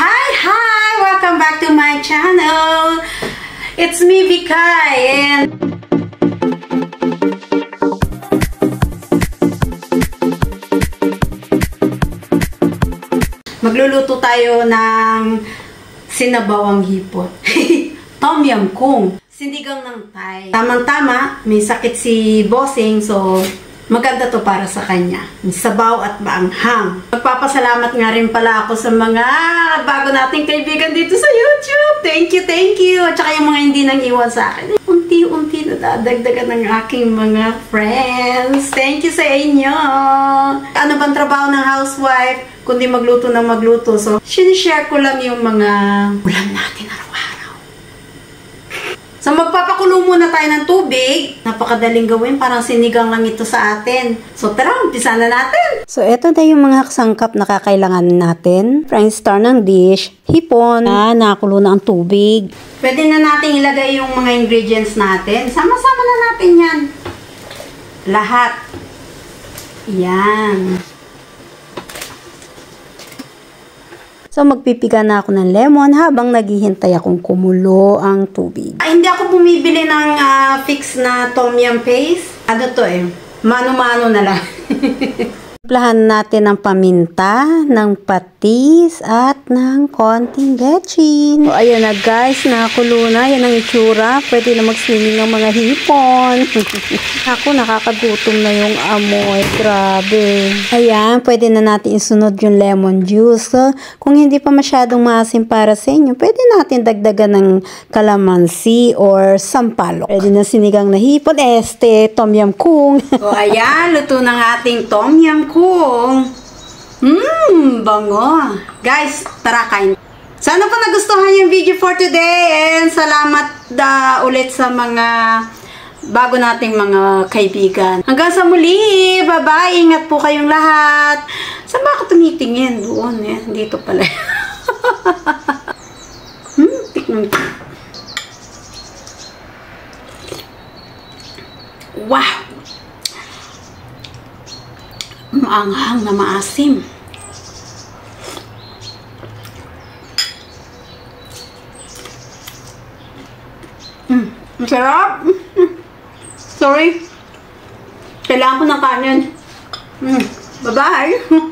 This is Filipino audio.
Hi! Welcome back to my channel. It's me, Vikay, and magluluto tayo ng sinabawang hipon. Tom Yum Goong. Sindigang ng Thai. Tamang-tama, may sakit si Bossing, so maganda to para sa kanya. Sabaw at maanghang. Magpapasalamat nga rin pala ako sa mga bago nating kaibigan dito sa YouTube. Thank you. At saka yung mga hindi nang iwan sa akin. Unti-unti nadadagdagan ng aking mga friends. Thank you sa inyo. Ano bang trabaho ng housewife? Kundi magluto ng magluto. So, sinishare ko lang yung mga ulam natin araw-araw. So, magpapakulo muna tayo ng tubig. Napakadaling gawin. Parang sinigang lang ito sa atin. So, tara, umpisa na natin. So, eto na yung mga sangkap na kakailangan natin. French star ng dish, hipon, nakulo na ang tubig. Pwede na natin ilagay yung mga ingredients natin. Sama-sama na natin yan. Lahat. Yan. So, magpipiga na ako ng lemon habang naghihintay akong kumulo ang tubig. Hindi ako bumibili ng fix na tom yum paste. Ano to eh? Mano-mano na lang. Timplahan natin ng paminta, ng patis, at ng konting bechin. So, ayan na guys, nakakulo na. Yan ang itsura. Pwede na mag-swimming ng mga hipon. Ako, nakakagutom na yung amoy. Grabe. Ayan, pwede na natin isunod yung lemon juice. So, kung hindi pa masyadong maasim para sa inyo, pwede natin dagdagan ng kalamansi or sampalok. Pwede na sinigang na hipon. Tom Yum Goong. So, ayan, luto ng ating Tom Yum Goong. Bango. Guys, tara kain. Sana po nagustuhan yung video for today and salamat ulit sa mga bago nating mga kaibigan. Hanggang sa muli. Bye-bye. Ingat po kayong lahat. Saan ba ako tumitingin? Doon eh. Dito pala. Tikman ko. Wow! Maanghang na maasim. Masarap. Sorry. Kailangan ko ng kanin. Bye-bye.